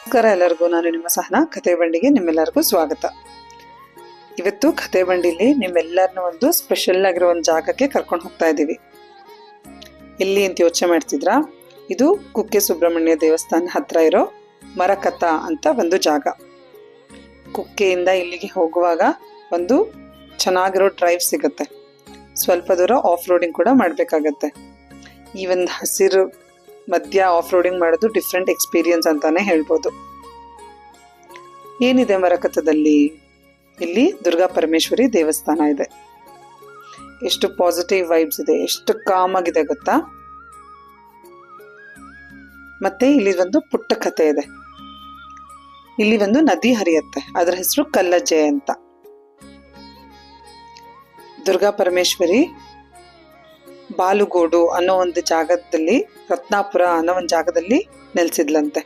ನಮಸ್ಕಾರ ಎಲ್ಲರಿಗೂ. ನಾನು ನಿಮ್ಮ ಸಹನಾ. ಕತೆ ಬಂಡಿಗೆ ನಿಮ್ಮೆಲ್ಲರಿಗೂ ಸ್ವಾಗತ. ಇವತ್ತು ಕತೆ ಬಂಡಿಲಿ ನಿಮ್ಮೆಲ್ಲರನ್ನ ಒಂದು ಸ್ಪೆಷಲ್ ಆಗಿರೋ ಒಂದು ಜಾಗಕ್ಕೆ ಕರ್ಕೊಂಡು ಹೋಗ್ತಾ ಇದ್ದೀವಿ. ಎಲ್ಲಿ ಅಂತ ಯೋಚನೆ ಮಾಡ್ತಿದ್ರಾ? ಇದು ಕುಕ್ಕೆ ಸುಬ್ರಹ್ಮಣ್ಯ ದೇವಸ್ಥಾನ ಹತ್ರ ಇರೋ ಮರಕತ ಅಂತ ಒಂದು ಜಾಗ. ಕುಕ್ಕೆಯಿಂದ ಇಲ್ಲಿಗೆ ಹೋಗುವಾಗ ಒಂದು ಚೆನ್ನಾಗಿರೋ ಡ್ರೈವ್ ಸಿಗುತ್ತೆ. ಸ್ವಲ್ಪ ದೂರ ಆಫ್ ರೋಡಿಂಗ್ ಕೂಡ ಮಾಡಬೇಕಾಗತ್ತೆ. ಈ ಒಂದು ಹಸಿರು ಮಧ್ಯ ಆಫ್ ರೋಡಿಂಗ್ ಮಾಡೋದು ಡಿಫ್ರೆಂಟ್ ಎಕ್ಸ್ಪೀರಿಯನ್ಸ್ ಅಂತಾನೆ ಹೇಳ್ಬೋದು. ಏನಿದೆ ಮರಕತದಲ್ಲಿ? ಇಲ್ಲಿ ದುರ್ಗಾ ಪರಮೇಶ್ವರಿ ದೇವಸ್ಥಾನ ಇದೆ. ಎಷ್ಟು ಪಾಸಿಟಿವ್ ವೈಬ್ಸ್ ಇದೆ, ಎಷ್ಟು ಕಾಮ್ ಆಗಿದೆ ಗೊತ್ತಾ? ಮತ್ತೆ ಇಲ್ಲಿ ಒಂದು ಪುಟ್ಟ ಕತೆ ಇದೆ. ಇಲ್ಲಿ ಒಂದು ನದಿ ಹರಿಯುತ್ತೆ, ಅದರ ಹೆಸರು ಕಲ್ಲಜ್ಜೆ ಅಂತ. ದುರ್ಗಾ ಪರಮೇಶ್ವರಿ ಬಾಲುಗೋಡು ಅನ್ನೋ ಒಂದು ಜಾಗದಲ್ಲಿ, ರತ್ನಾಪುರ ಅನ್ನೋ ಒಂದು ಜಾಗದಲ್ಲಿ ನೆಲೆಸಿದ್ಲಂತೆ.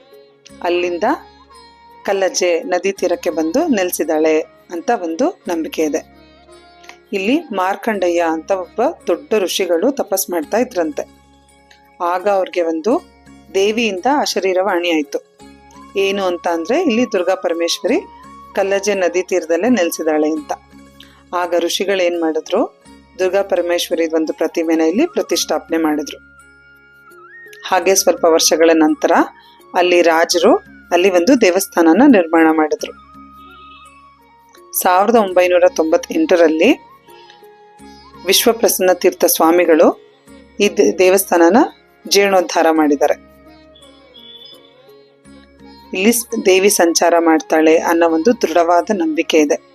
ಅಲ್ಲಿಂದ ಕಲ್ಲಜ್ಜೆ ನದಿ ತೀರಕ್ಕೆ ಬಂದು ನೆಲೆಸಿದಾಳೆ ಅಂತ ಒಂದು ನಂಬಿಕೆ ಇದೆ. ಇಲ್ಲಿ ಮಾರ್ಕಂಡಯ್ಯ ಅಂತ ಒಬ್ಬ ದೊಡ್ಡ ಋಷಿಗಳು ತಪಸ್ ಮಾಡ್ತಾ ಇದ್ರಂತೆ. ಆಗ ಅವ್ರಿಗೆ ಒಂದು ದೇವಿಯಿಂದ ಅಶರೀರವಾಣಿ ಆಯ್ತು. ಏನು ಅಂತ ಅಂದ್ರೆ, ಇಲ್ಲಿ ದುರ್ಗಾ ಪರಮೇಶ್ವರಿ ಕಲ್ಲಜ್ಜೆ ನದಿ ತೀರದಲ್ಲೇ ನೆಲೆಸಿದಾಳೆ ಅಂತ. ಆಗ ಋಷಿಗಳು ಏನ್ ಮಾಡಿದ್ರು, ದುರ್ಗಾ ಪರಮೇಶ್ವರಿ ಒಂದು ಪ್ರತಿಮೆನ ಇಲ್ಲಿ ಪ್ರತಿಷ್ಠಾಪನೆ ಮಾಡಿದ್ರು. ಹಾಗೆ ಸ್ವಲ್ಪ ವರ್ಷಗಳ ನಂತರ ಅಲ್ಲಿ ರಾಜರು ಅಲ್ಲಿ ಒಂದು ದೇವಸ್ಥಾನನ ನಿರ್ಮಾಣ ಮಾಡಿದ್ರು. 1998ರಲ್ಲಿ ವಿಶ್ವಪ್ರಸನ್ನ ತೀರ್ಥ ಸ್ವಾಮಿಗಳು ಈ ದೇವಸ್ಥಾನನ ಜೀರ್ಣೋದ್ಧಾರ ಮಾಡಿದ್ದಾರೆ. ಇಲ್ಲಿ ದೇವಿ ಸಂಚಾರ ಮಾಡ್ತಾಳೆ ಅನ್ನೋ ಒಂದು ದೃಢವಾದ ನಂಬಿಕೆ ಇದೆ.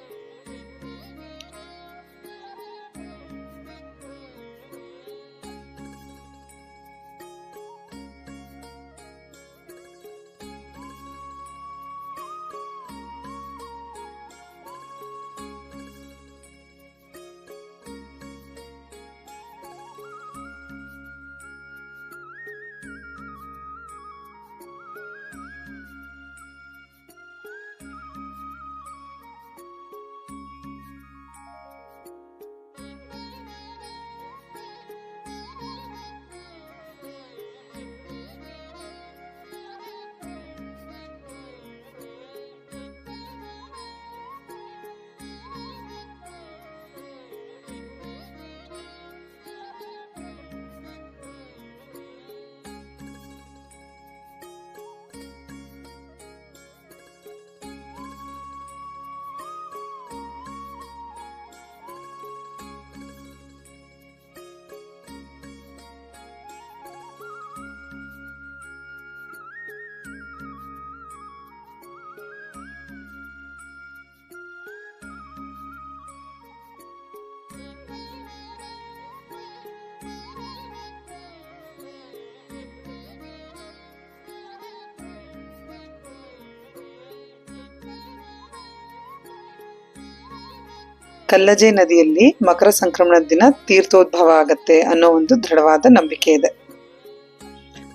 ಕಲ್ಲಜ್ಜೆ ನದಿಯಲ್ಲಿ ಮಕರ ಸಂಕ್ರಮಣದ ದಿನ ತೀರ್ಥೋದ್ಭವ ಆಗತ್ತೆ ಅನ್ನೋ ಒಂದು ದೃಢವಾದ ನಂಬಿಕೆ ಇದೆ.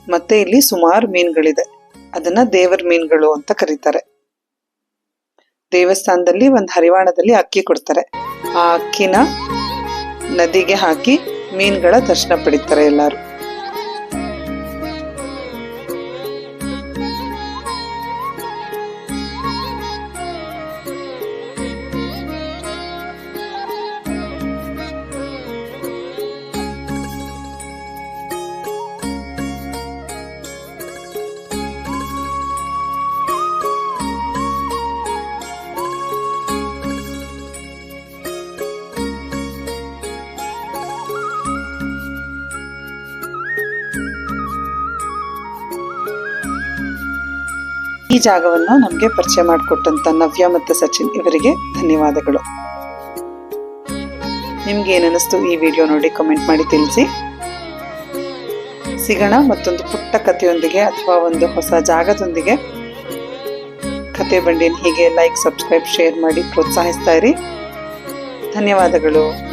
ಮತ್ತೆ ಇಲ್ಲಿ ಸುಮಾರು ಮೀನುಗಳಿದೆ. ಅದನ್ನ ದೇವರ ಮೀನುಗಳು ಅಂತ ಕರೀತಾರೆ. ದೇವಸ್ಥಾನದಲ್ಲಿ ಒಂದು ಹರಿವಾಣದಲ್ಲಿ ಅಕ್ಕಿ ಕೊಡ್ತಾರೆ. ಆ ಅಕ್ಕಿನ ನದಿಗೆ ಹಾಕಿ ಮೀನುಗಳ ದರ್ಶನ ಪಡಿತಾರೆ ಎಲ್ಲಾರು. ಈ ಜಾಗವನ್ನು ನಮಗೆ ಪರಿಚಯ ಮಾಡಿಕೊಟ್ಟಂತ ನವ್ಯ ಮತ್ತು ಸಚಿನ್ ಇವರಿಗೆ ಧನ್ಯವಾದಗಳು. ನಿಮ್ಗೆ ಏನನ್ನಿಸ್ತು ಈ ವಿಡಿಯೋ ನೋಡಿ ಕಮೆಂಟ್ ಮಾಡಿ ತಿಳಿಸಿ. ಸಿಗೋಣ ಮತ್ತೊಂದು ಪುಟ್ಟ ಕಥೆಯೊಂದಿಗೆ ಅಥವಾ ಒಂದು ಹೊಸ ಜಾಗದೊಂದಿಗೆ. ಕತೆ ಬಂಡಿನ ಹೀಗೆ ಲೈಕ್, ಸಬ್ಸ್ಕ್ರೈಬ್, ಶೇರ್ ಮಾಡಿ ಪ್ರೋತ್ಸಾಹಿಸ್ತಾ ಇರಿ. ಧನ್ಯವಾದಗಳು.